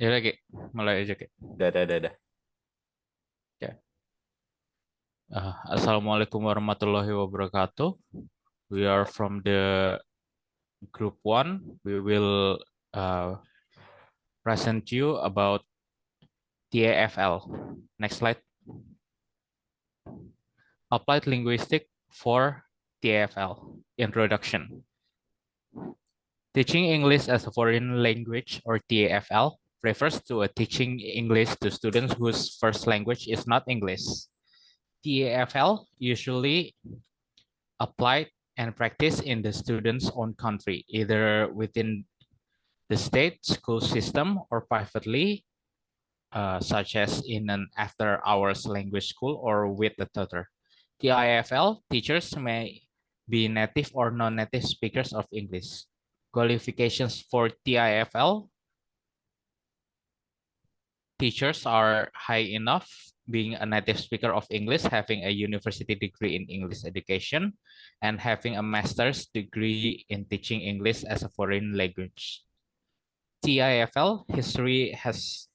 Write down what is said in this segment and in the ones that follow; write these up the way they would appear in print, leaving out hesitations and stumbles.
Ya lagi, mulai aja Ki. Udah. Ya. Assalamualaikum warahmatullahi wabarakatuh. We are from the group one. We will uh, present you about TEFL. Next slide. Applied Linguistics for TEFL. Introduction. Teaching English as a foreign language, or TEFL, refers to a teaching English to students whose first language is not English. TEFL usually applied and practiced in the student's own country, either within the state school system or privately, such as in an after-hours language school or with a tutor. TIFL teachers may be native or non-native speakers of English. Qualifications for TIFL teachers are high enough, being a native speaker of English, having a university degree in English education, and having a master's degree in teaching English as a foreign language. TIFL history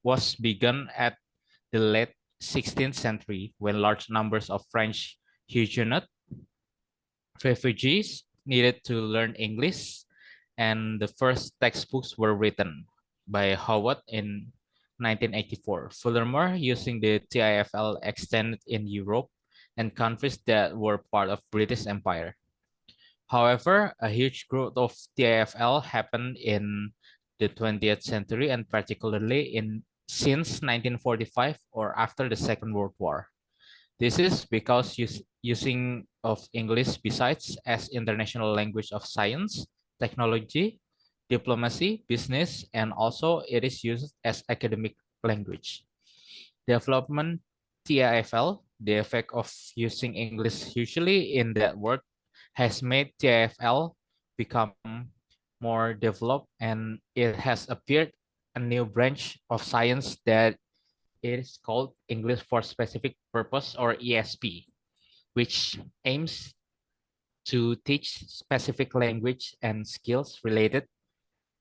was begun at the late 16th century when large numbers of French Huguenot refugees needed to learn English, and the first textbooks were written by Howard in 1984. Furthermore, using the TIFL extended in Europe and countries that were part of British Empire. However, a huge growth of TIFL happened in the 20th century, and particularly since 1945 or after the Second World War. This is because using of English besides as international language of science, technology, diplomacy, business, and also it is used as academic language. Development TIFL, the effect of using English usually in that word has made TIFL become more developed, and it has appeared a new branch of science that is called English for Specific Purpose, or ESP, which aims to teach specific language and skills related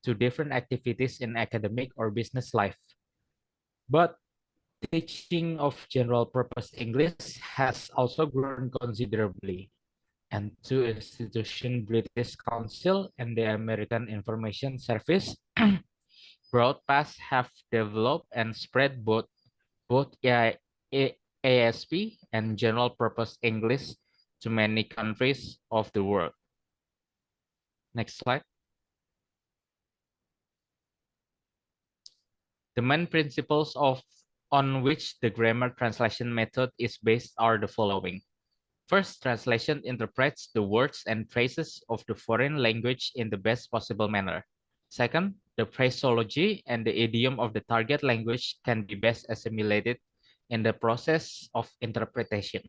to different activities in academic or business life. But teaching of general purpose English has also grown considerably, and two institutions, British Council and the American Information Service, broadcast have developed and spread both ASP and general purpose English to many countries of the world. Next slide. The main principles on which the grammar translation method is based are the following. First, translation interprets the words and phrases of the foreign language in the best possible manner. Second, the phraseology and the idiom of the target language can be best assimilated in the process of interpretation.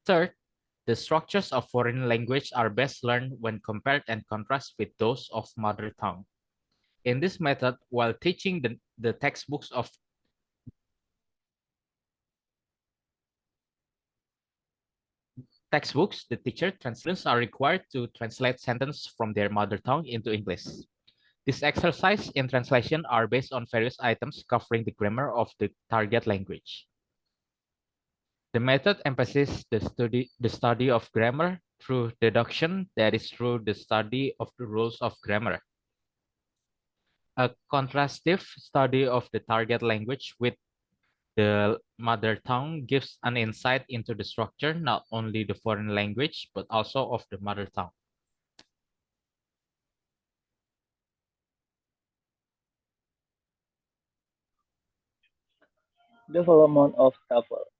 Third, the structures of foreign language are best learned when compared and contrasted with those of mother tongue. In this method, while teaching the textbooks, the teacher students are required to translate sentences from their mother tongue into English. This exercise in translation are based on various items covering the grammar of the target language. The method emphasizes the study of grammar through deduction, that is through the study of the rules of grammar. A contrastive study of the target language with the mother tongue gives an insight into the structure, not only the foreign language, but also of the mother tongue. Development of TEFL,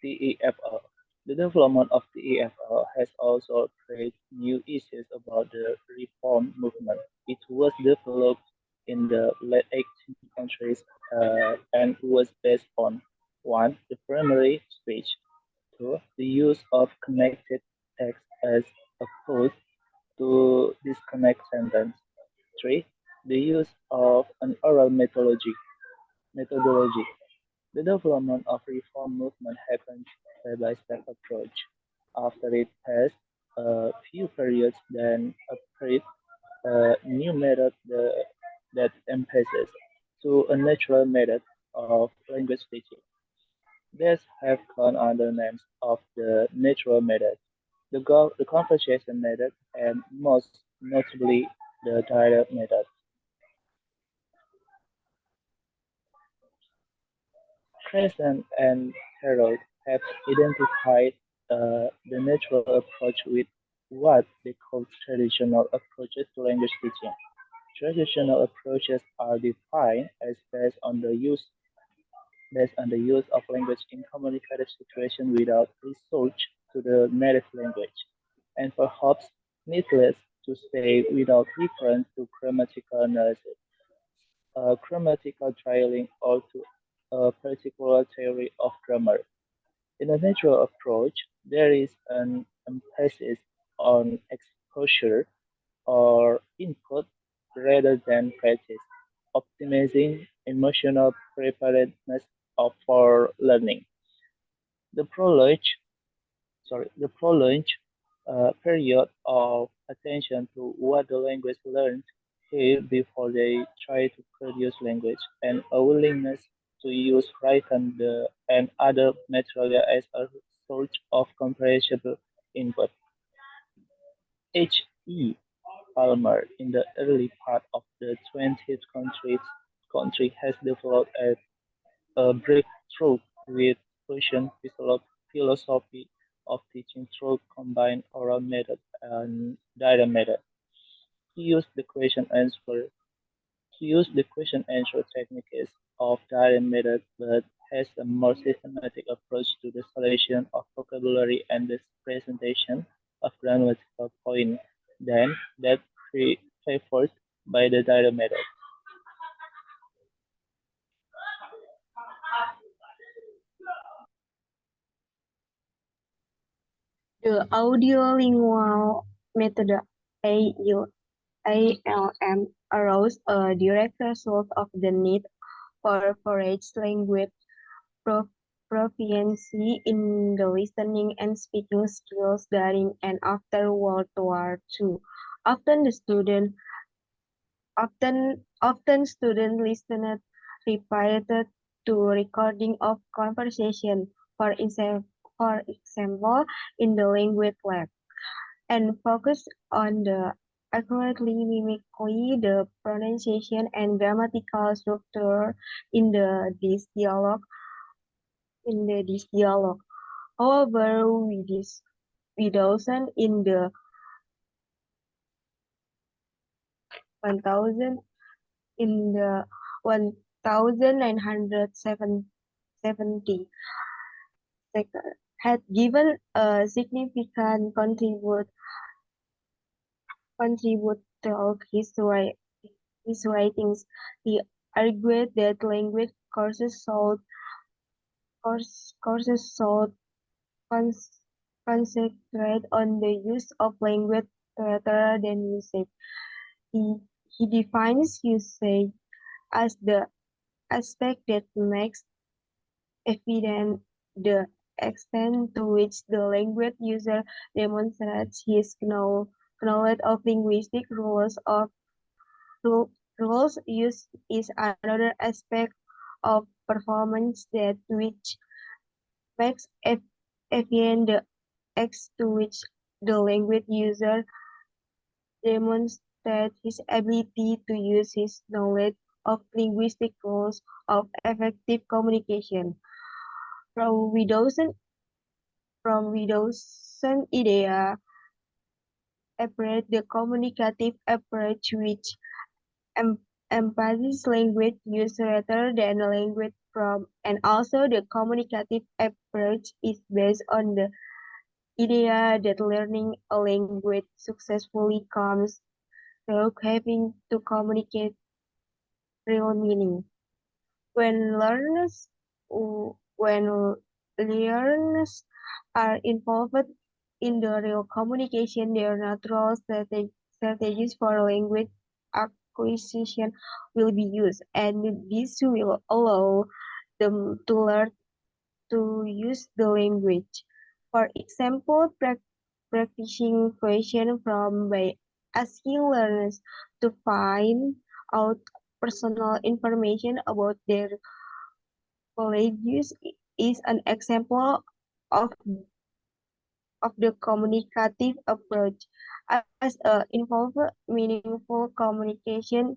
TEFL. The development of TEFL has also raised new issues about the reform movement. It was developed in the late 18th century and was based on 1. The primary speech, 2. The use of connected text as a tool to disconnect sentence, 3. The use of an oral methodology. The development of reform movement happened step-by-step approach. After it has a few periods, then appeared a new method that emphasizes to a natural method of language teaching. These have gone under names of the natural method, the conversation method, and most notably the dialogue method. Crescent and Harold have identified the natural approach with what they call traditional approaches to language teaching. Traditional approaches are defined as based on the use of language in communicative situations without resort to the native language, and perhaps needless to say without reference to grammatical analysis, grammatical trialing, or to a particular theory of grammar. In a natural approach, there is an emphasis on exposure or input rather than practice, optimizing emotional preparedness for learning. The prolonged period of attention to what the language learned here before they try to produce language, and a willingness to use written and other material as a source of comprehensible input. H. E. Palmer, in the early part of the 20th century, has developed a breakthrough with Persian philosophy of teaching through combined oral method and direct method. He used the question answer he used the question answer techniques of direct method, but has a more systematic approach to the selection of vocabulary and the presentation of grammatical points than that favored by the direct method. The audiolingual method ALM arose a direct result of the need for foraged language proficiency in the listening and speaking skills during and after World War II. Often the student often student listened repeated to recording of conversation, for example, in the language lab, and focus on the accurately mimically the pronunciation and grammatical structure in this dialogue. However, we doesn't in the 1000 in the 1970 had given a significant contribute to his writings. He argued that language courses should cons- concentrate on the use of language rather than usage. He, he defines usage as the aspect that makes evident the extent to which the language user demonstrates his knowledge of linguistic rules use is another aspect of performance that which makes evident the extent to which the language user demonstrates his ability to use his knowledge of linguistic rules of effective communication. From Widowson from Widowson idea approach the communicative approach which em- emphasizes language use rather than language from, and also the communicative approach is based on the idea that learning a language successfully comes through having to communicate real meaning. When learners when learners are involved in the real communication, their natural strategies for language acquisition will be used, and this will allow them to learn to use the language. For example, practicing question from by asking learners to find out personal information about their colleagues is an example of, of the communicative approach. As involve meaningful communication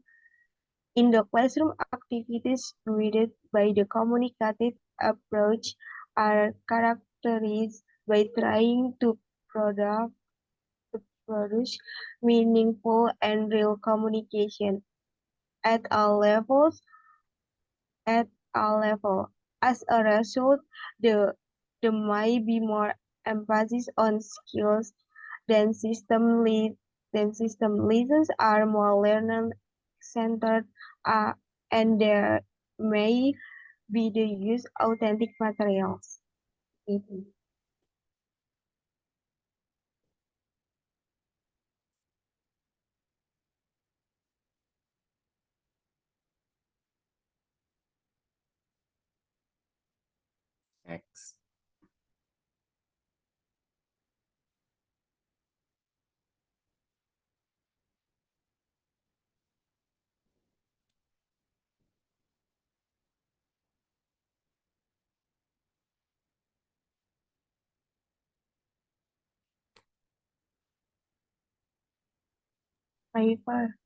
in the classroom, activities guided by the communicative approach are characterized by trying to produce, produce meaningful and real communication at all levels at all level. As a result, the there might be more emphasis on skills than system lessons are more learner centered and there may be the use authentic materials. Itu. Next. Kaifar.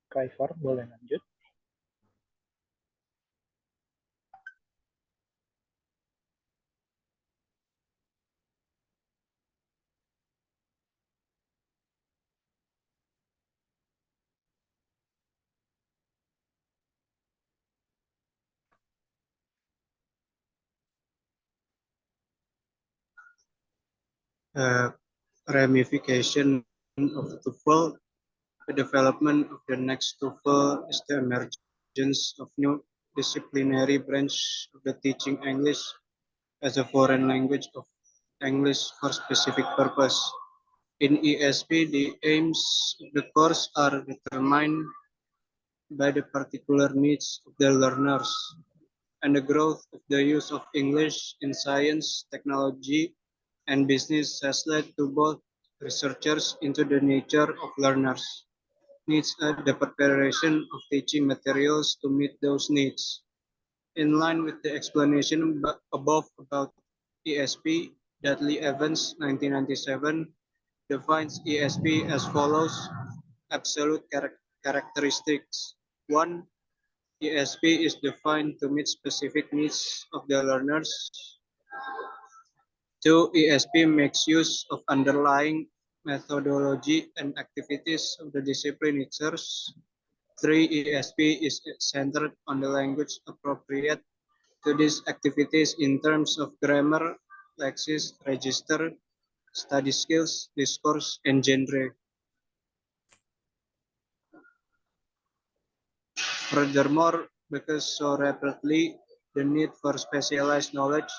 Kaifar, boleh lanjut? Ramification of TEFL, the development of the next TEFL is the emergence of new disciplinary branch of the teaching English as a foreign language of English for specific purpose. In ESP, the aims of the course are determined by the particular needs of the learners and the growth of the use of English in science, technology, and business has led to both researchers into the nature of learners needs and the preparation of teaching materials to meet those needs. In line with the explanation above about ESP, Dudley Evans, 1997, defines ESP as follows: absolute characteristics. 1. ESP is defined to meet specific needs of the learners. 2. ESP makes use of underlying methodology and activities of the discipline it serves. 3. ESP is centered on the language appropriate to these activities in terms of grammar, lexis, register, study skills, discourse, and genre. Furthermore, because so rapidly, the need for specialized knowledge,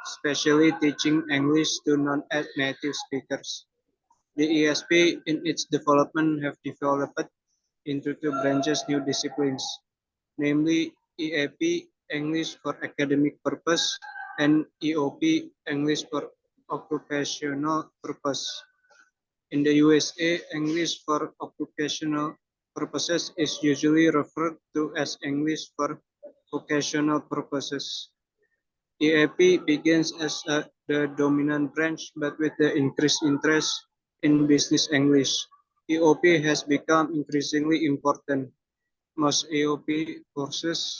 especially teaching English to non-native speakers. The ESP in its development have developed into two branches new disciplines, namely EAP, English for academic purpose, and EOP, English for occupational purpose. In the USA, English for occupational purposes is usually referred to as English for vocational purposes. EAP begins as the dominant branch, but with the increased interest in business English, EOP has become increasingly important. Most EOP courses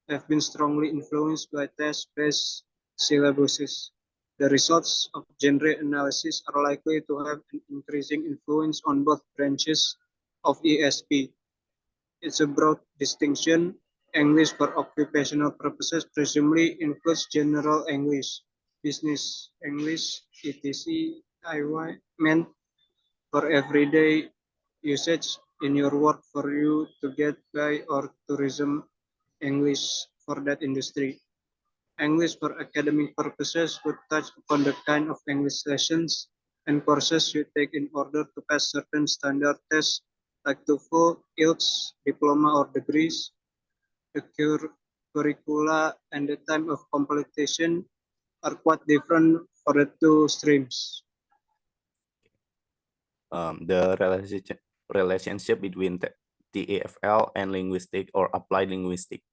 have been strongly influenced by test-based syllabuses. The results of genre analysis are likely to have an increasing influence on both branches of ESP. It's a broad distinction. English for occupational purposes presumably includes general English, business English, etc., meant for everyday usage in your work for you to get by or tourism English for that industry. English for academic purposes would touch upon the kind of English lessons and courses you take in order to pass certain standard tests like TOEFL, IELTS, diploma or degrees, the curricula and the time of completion are quite different for the two streams. The relationship between TEFL and linguistic or applied linguistic.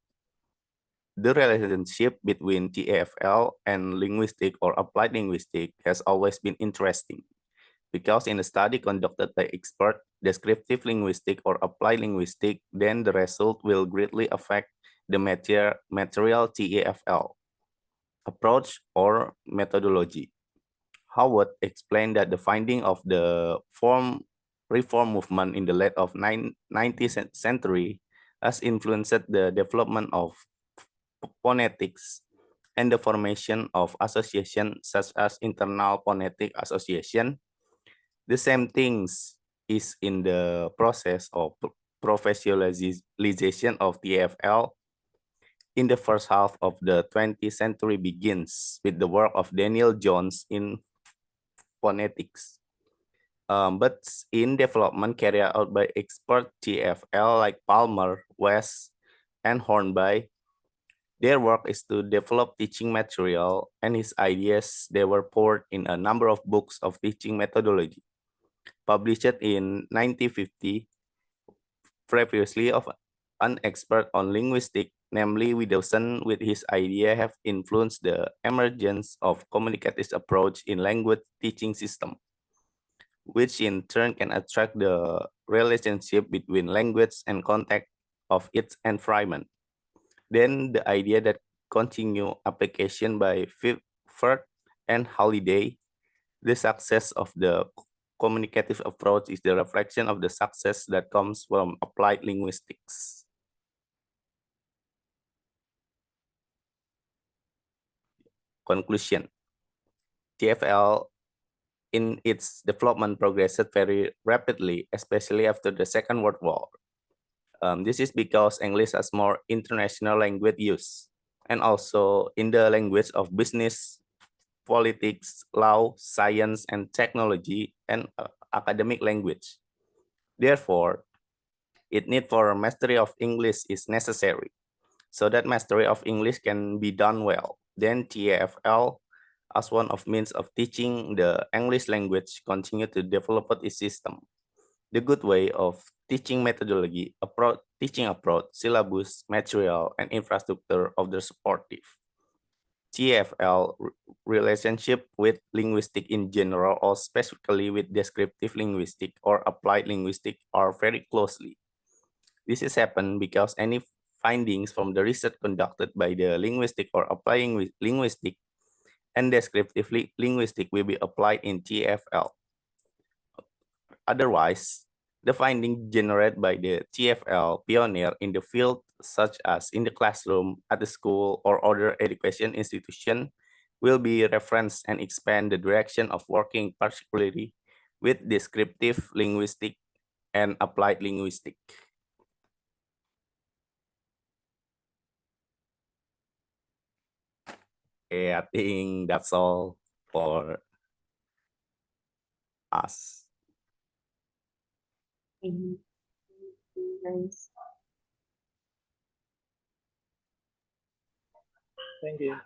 The relationship between TEFL and linguistic or applied linguistic has always been interesting because in a study conducted by expert descriptive linguistic or applied linguistic, then the result will greatly affect the material TEFL approach or methodology. Howard explained that the finding of the reform movement in the late of 19th century has influenced the development of phonetics and the formation of associations such as internal phonetic association. The same things is in the process of professionalization of TEFL in the first half of the 20th century begins with the work of Daniel Jones in phonetics. But in development carried out by expert TEFL like Palmer, West, and Hornby, their work is to develop teaching material, and his ideas they were poured in a number of books of teaching methodology, published in 1950, previously of an expert on linguistics, namely Widowson, with his idea have influenced the emergence of communicative approach in language teaching system, which in turn can attract the relationship between language and context of its environment. Then the idea that continue application by Firth and Holiday, the success of the communicative approach is the reflection of the success that comes from applied linguistics. Conclusion. TEFL in its development progressed very rapidly, especially after the Second World War. This is because English has more international language use, and also in the language of business, politics, law, science, and technology, and academic language. Therefore, it need for mastery of English is necessary. So that mastery of English can be done well. Then TEFL, as one of means of teaching the English language, continue to develop its system. The good way of teaching methodology, teaching approach, syllabus, material, and infrastructure of the supportive. TEFL relationship with linguistic in general or specifically with descriptive linguistic or applied linguistic are very closely. This has happened because any findings from the research conducted by the linguistic or applying linguistic and descriptive linguistic will be applied in TEFL. Otherwise, the finding generated by the TEFL pioneer in the field, such as in the classroom, at the school, or other education institution, will be referenced and expand the direction of working particularly with descriptive linguistic and applied linguistic. Okay, I think that's all for us. Nice. Thank you.